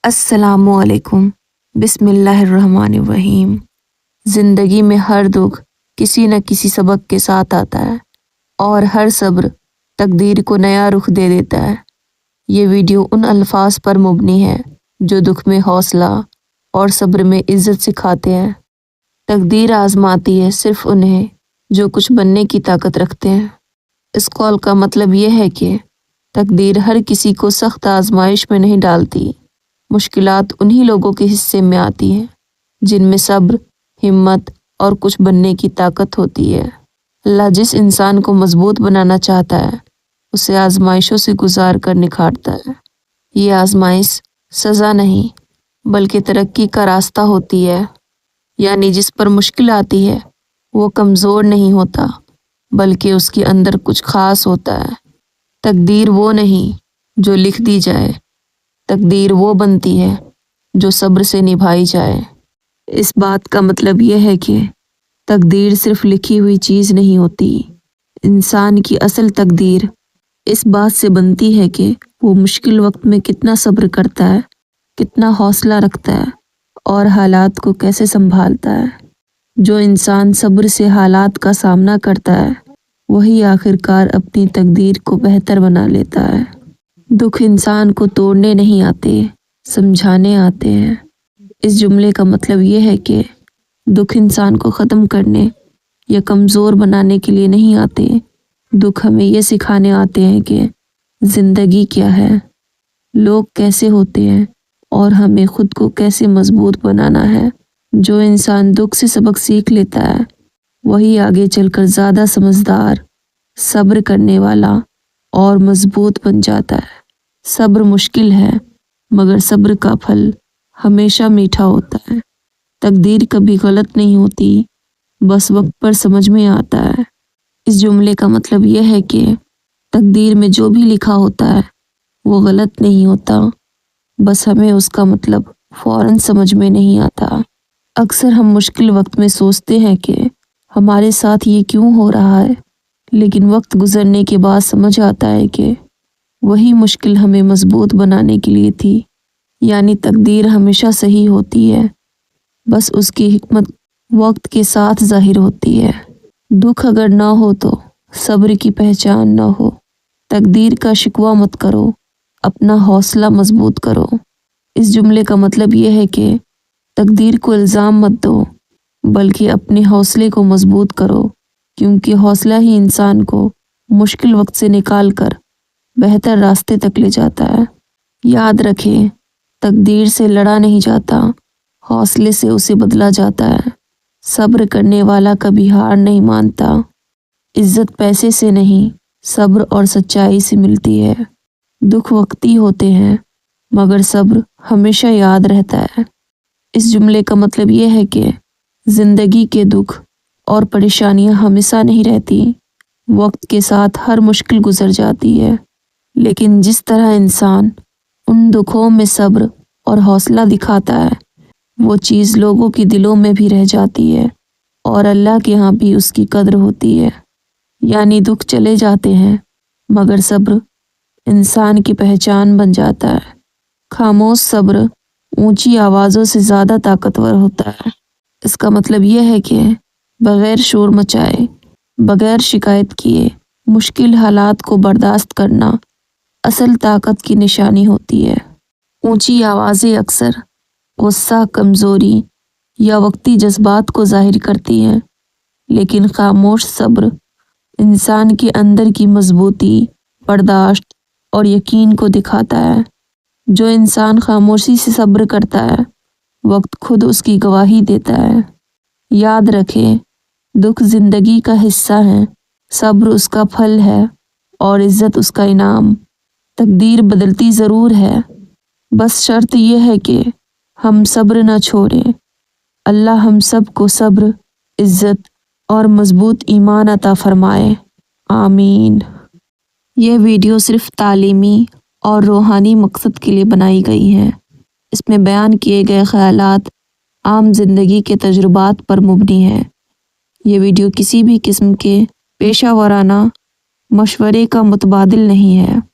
السلام علیکم۔ بسم اللہ الرحمن الرحیم۔ زندگی میں ہر دکھ کسی نہ کسی سبق کے ساتھ آتا ہے اور ہر صبر تقدیر کو نیا رخ دے دیتا ہے۔ یہ ویڈیو ان الفاظ پر مبنی ہے جو دکھ میں حوصلہ اور صبر میں عزت سکھاتے ہیں۔ تقدیر آزماتی ہے صرف انہیں جو کچھ بننے کی طاقت رکھتے ہیں۔ اس قول کا مطلب یہ ہے کہ تقدیر ہر کسی کو سخت آزمائش میں نہیں ڈالتی۔ مشکلات انہی لوگوں کے حصے میں آتی ہیں جن میں صبر، ہمت اور کچھ بننے کی طاقت ہوتی ہے۔ اللہ جس انسان کو مضبوط بنانا چاہتا ہے اسے آزمائشوں سے گزار کر نکھارتا ہے۔ یہ آزمائش سزا نہیں بلکہ ترقی کا راستہ ہوتی ہے، یعنی جس پر مشکل آتی ہے وہ کمزور نہیں ہوتا بلکہ اس کے اندر کچھ خاص ہوتا ہے۔ تقدیر وہ نہیں جو لکھ دی جائے، تقدیر وہ بنتی ہے جو صبر سے نبھائی جائے۔ اس بات کا مطلب یہ ہے کہ تقدیر صرف لکھی ہوئی چیز نہیں ہوتی۔ انسان کی اصل تقدیر اس بات سے بنتی ہے کہ وہ مشکل وقت میں کتنا صبر کرتا ہے، کتنا حوصلہ رکھتا ہے اور حالات کو کیسے سنبھالتا ہے۔ جو انسان صبر سے حالات کا سامنا کرتا ہے وہی آخرکار اپنی تقدیر کو بہتر بنا لیتا ہے۔ دکھ انسان کو توڑنے نہیں آتے، سمجھانے آتے ہیں۔ اس جملے کا مطلب یہ ہے کہ دکھ انسان کو ختم کرنے یا کمزور بنانے کے لیے نہیں آتے۔ دکھ ہمیں یہ سکھانے آتے ہیں کہ زندگی کیا ہے، لوگ کیسے ہوتے ہیں اور ہمیں خود کو کیسے مضبوط بنانا ہے۔ جو انسان دکھ سے سبق سیکھ لیتا ہے وہی آگے چل کر زیادہ سمجھدار، صبر کرنے والا اور مضبوط بن جاتا ہے۔ صبر مشکل ہے مگر صبر کا پھل ہمیشہ میٹھا ہوتا ہے۔ تقدیر کبھی غلط نہیں ہوتی، بس وقت پر سمجھ میں آتا ہے۔ اس جملے کا مطلب یہ ہے کہ تقدیر میں جو بھی لکھا ہوتا ہے وہ غلط نہیں ہوتا، بس ہمیں اس کا مطلب فوراً سمجھ میں نہیں آتا۔ اکثر ہم مشکل وقت میں سوچتے ہیں کہ ہمارے ساتھ یہ کیوں ہو رہا ہے، لیکن وقت گزرنے کے بعد سمجھ آتا ہے کہ وہی مشکل ہمیں مضبوط بنانے کے لیے تھی۔ یعنی تقدیر ہمیشہ صحیح ہوتی ہے، بس اس کی حکمت وقت کے ساتھ ظاہر ہوتی ہے۔ دکھ اگر نہ ہو تو صبر کی پہچان نہ ہو۔ تقدیر کا شکوہ مت کرو، اپنا حوصلہ مضبوط کرو۔ اس جملے کا مطلب یہ ہے کہ تقدیر کو الزام مت دو بلکہ اپنے حوصلے کو مضبوط کرو، کیونکہ حوصلہ ہی انسان کو مشکل وقت سے نکال کر بہتر راستے تک لے جاتا ہے۔ یاد رکھیں، تقدیر سے لڑا نہیں جاتا، حوصلے سے اسے بدلا جاتا ہے۔ صبر کرنے والا کبھی ہار نہیں مانتا۔ عزت پیسے سے نہیں، صبر اور سچائی سے ملتی ہے۔ دکھ وقتی ہوتے ہیں مگر صبر ہمیشہ یاد رہتا ہے۔ اس جملے کا مطلب یہ ہے کہ زندگی کے دکھ اور پریشانیاں ہمیشہ نہیں رہتی، وقت کے ساتھ ہر مشکل گزر جاتی ہے، لیکن جس طرح انسان ان دکھوں میں صبر اور حوصلہ دکھاتا ہے وہ چیز لوگوں کے دلوں میں بھی رہ جاتی ہے اور اللہ کے ہاں بھی اس کی قدر ہوتی ہے۔ یعنی دکھ چلے جاتے ہیں مگر صبر انسان کی پہچان بن جاتا ہے۔ خاموش صبر اونچی آوازوں سے زیادہ طاقتور ہوتا ہے۔ اس کا مطلب یہ ہے کہ بغیر شور مچائے، بغیر شکایت کیے مشکل حالات کو برداشت کرنا اصل طاقت کی نشانی ہوتی ہے۔ اونچی آوازیں اکثر غصہ، کمزوری یا وقتی جذبات کو ظاہر کرتی ہیں، لیکن خاموش صبر انسان کے اندر کی مضبوطی، برداشت اور یقین کو دکھاتا ہے۔ جو انسان خاموشی سے صبر کرتا ہے وقت خود اس کی گواہی دیتا ہے۔ یاد رکھیں، دکھ زندگی کا حصہ ہے، صبر اس کا پھل ہے اور عزت اس کا انعام۔ تقدیر بدلتی ضرور ہے، بس شرط یہ ہے کہ ہم صبر نہ چھوڑیں۔ اللہ ہم سب کو صبر، عزت اور مضبوط ایمان عطا فرمائے، آمین۔ یہ ویڈیو صرف تعلیمی اور روحانی مقصد کے لیے بنائی گئی ہے۔ اس میں بیان کیے گئے خیالات عام زندگی کے تجربات پر مبنی ہیں۔ یہ ویڈیو کسی بھی قسم کے پیشہ ورانہ مشورے کا متبادل نہیں ہے۔